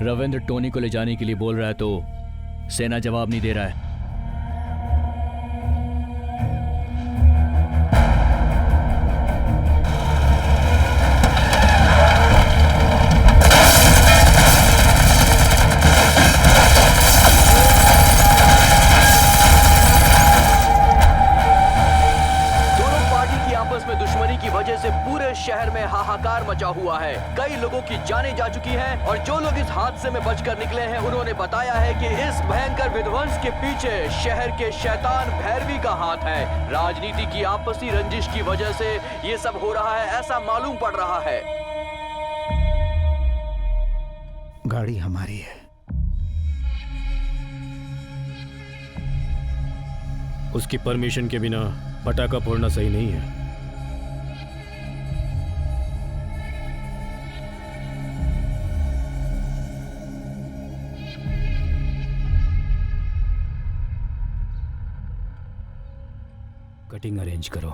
Ravindra Tony को ले जाने के लिए बोल रहा है तो सेना जवाब नहीं दे रहा है। शहर में हाहाकार मचा हुआ है। कई लोगों की जानें जा चुकी हैं और जो लोग इस हादसे में बचकर निकले हैं उन्होंने बताया है कि इस भयंकर विध्वंस के पीछे शहर के शैतान भैरवी का हाथ है। राजनीति की आपसी रंजिश की वजह से ये सब हो रहा है, ऐसा मालूम पड़ रहा है। गाड़ी हमारी है। उसकी परमिशन के बिना पटाखा फोड़ना सही नहीं है। कटिंग अरेंज करो।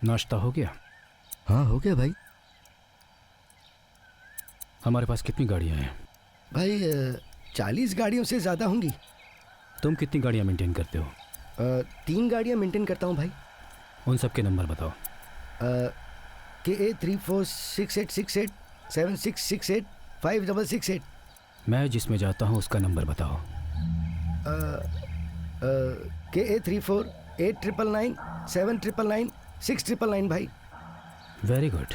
नाश्ता हो गया? हाँ हो गया भाई। हमारे पास कितनी गाड़ियां हैं? भाई 40 गाड़ियों से ज़्यादा होंगी। तुम कितनी गाड़ियां मेंटेन करते हो? 3 गाड़ियां मेंटेन करता हूँ भाई। उन सब के नंबर बताओ। KA 346868 7668 5668। मैं जिसमें जाता हूँ उसका नंबर बताओ। KA 348999 7999 6999 भाई। Very good.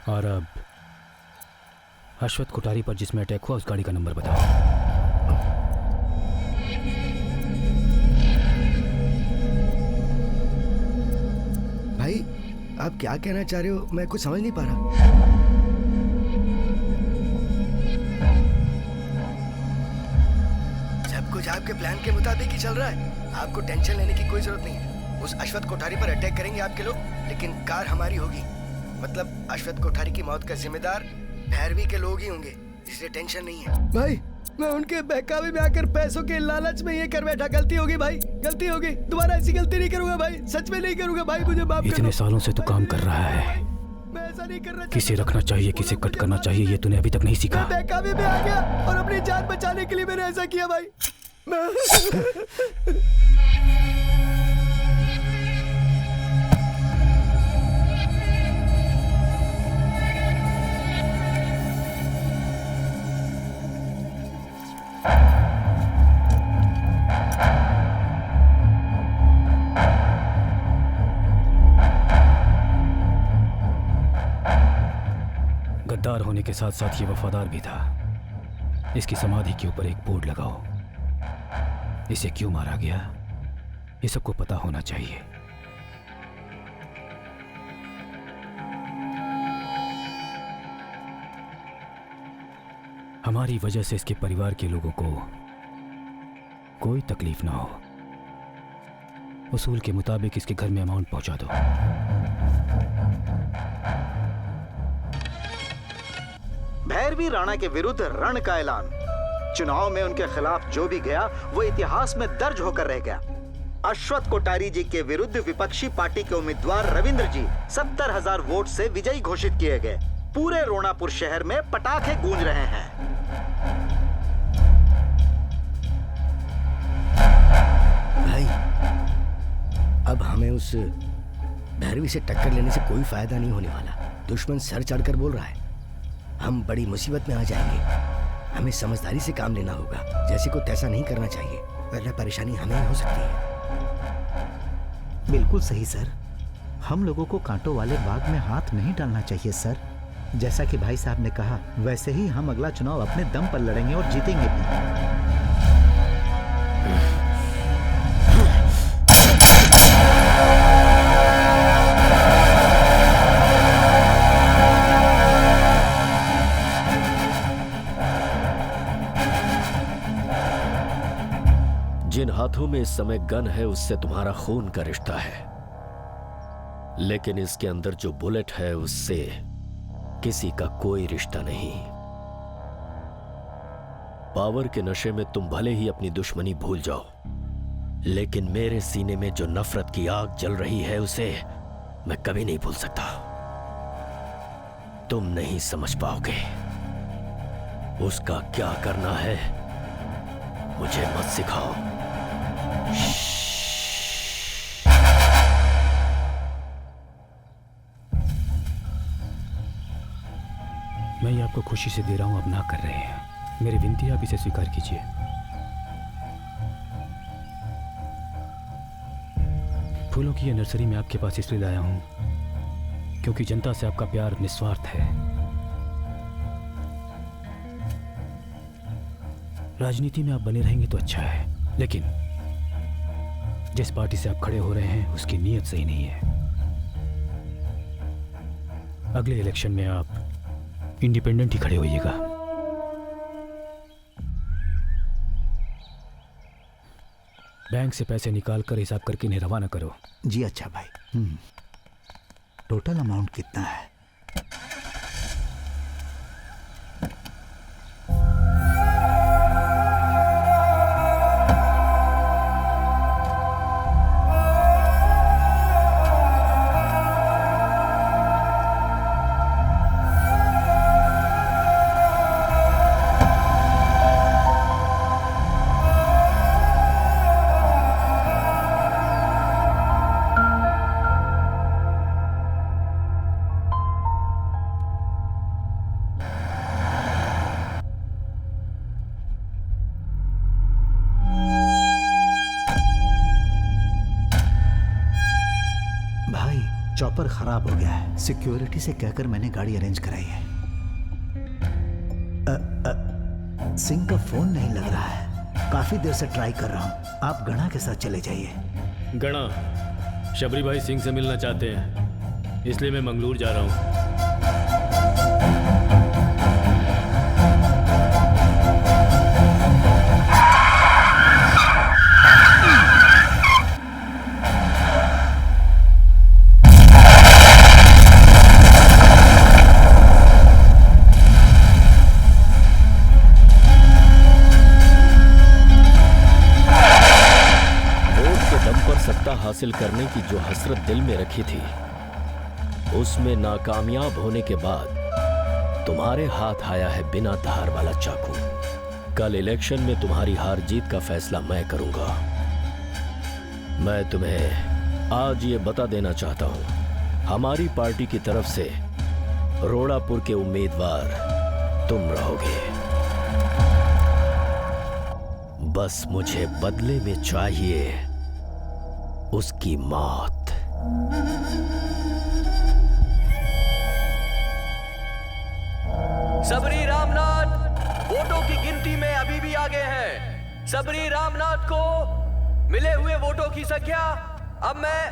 और अब अश्वथ कोठारी पर जिसमें अटैक हुआ उस गाड़ी का नंबर बताओ। भाई आप क्या कहना चाह रहे हो, मैं कुछ समझ नहीं पा रहा। सब कुछ आपके प्लान के मुताबिक ही चल रहा है। आपको टेंशन लेने की कोई जरूरत नहीं है। उस अश्वथ कोठारी पर अटैक करेंगे आपके लोग, लेकिन कार हमारी होगी। मतलब अश्वथ कोठारी की मौत का जिम्मेदार भैरवी के लोग ही होंगे, इसलिए टेंशन नहीं है। भाई मैं उनके बहकावे में आकर पैसों के लालच में ये कर बैठा। गलती होगी भाई, गलती होगी। दोबारा ऐसी गलती नहीं करूंगा भाई, सच में नहीं करूंगा भाई, मुझे माफ कर दो। इतने सालों से तू काम कर रहा है, मैं ऐसा नहीं करना। किसे रखना चाहिए किसे कट करना चाहिए ये तूने अभी तक नहीं सीखा। मैं बहकावे में आ गया और अपनी जान बचाने के लिए मैंने ऐसा किया भाई। गद्दार होने के साथ साथ ये वफादार भी था। इसकी समाधि के ऊपर एक बोर्ड लगाओ। इसे क्यों मारा गया ये सबको पता होना चाहिए। हमारी वजह से इसके परिवार के लोगों को कोई तकलीफ ना हो। उसूल के मुताबिक इसके घर में अमाउंट पहुंचा दो। भैरवी राणा के विरुद्ध रण का ऐलान। चुनाव में उनके खिलाफ जो भी गया वो इतिहास में दर्ज होकर रह गया। अश्वथ कोठारी जी के विरुद्ध विपक्षी पार्टी के उम्मीदवार रविंद्र जी 70,000 वोट से विजयी घोषित किए गए। पूरे रोणापुर शहर में पटाखे गूंज रहे हैं। भाई अब हमें उस भैरवी से टक्कर लेने से कोई फायदा नहीं होने वाला। दुश्मन सर चढ़कर बोल रहा है, हम बड़ी मुसीबत में आ जाएंगे। हमें समझदारी से काम लेना होगा, जैसे को तैसा नहीं करना चाहिए, वरना परेशानी हमें ही हो सकती है। बिल्कुल सही सर, हम लोगों को कांटों वाले बाग में हाथ नहीं डालना चाहिए सर। जैसा कि भाई साहब ने कहा वैसे ही हम अगला चुनाव अपने दम पर लड़ेंगे और जीतेंगे भी। जिन हाथों में इस समय गन है उससे तुम्हारा खून का रिश्ता है, लेकिन इसके अंदर जो बुलेट है उससे किसी का कोई रिश्ता नहीं। पावर के नशे में तुम भले ही अपनी दुश्मनी भूल जाओ, लेकिन मेरे सीने में जो नफरत की आग जल रही है उसे मैं कभी नहीं भूल सकता। तुम नहीं समझ पाओगे। उसका क्या करना है मुझे मत सिखाओ। मैं ये आपको खुशी से दे रहा हूं, अब ना कर रहे हैं। मेरी विनती है, आप इसे स्वीकार कीजिए। फूलों की ये नर्सरी मैं आपके पास इसलिए लाया हूं क्योंकि जनता से आपका प्यार निस्वार्थ है। राजनीति में आप बने रहेंगे तो अच्छा है, लेकिन जिस पार्टी से आप खड़े हो रहे हैं उसकी नीयत सही नहीं है। अगले इलेक्शन में आप इंडिपेंडेंट ही खड़े होइएगा। बैंक से पैसे निकाल कर हिसाब करके इन्हें रवाना करो। जी अच्छा भाई। टोटल अमाउंट कितना है? चॉपर खराब हो गया है। सिक्योरिटी से कहकर मैंने गाड़ी अरेंज कराई है। सिंह का फोन नहीं लग रहा है। काफी देर से ट्राई कर रहा हूँ। आप गणा के साथ चले जाइए। गणा, शबरी भाई सिंह से मिलना चाहते हैं, इसलिए मैं मंगलूर जा रहा हूँ। हासिल करने की जो हसरत दिल में रखी थी, उसमें नाकामयाब होने के बाद तुम्हारे हाथ आया है बिना धार वाला चाकू। कल इलेक्शन में तुम्हारी हार जीत का फैसला मैं करूंगा। मैं तुम्हें आज ये बता देना चाहता हूं, हमारी पार्टी की तरफ से रोड़ापुर के उम्मीदवार तुम रहोगे। बस मुझे बदले में चाहिए उसकी मौत। सबरी रामनाथ वोटों की गिनती में अभी भी आगे हैं। सबरी रामनाथ को मिले हुए वोटों की संख्या अब मैं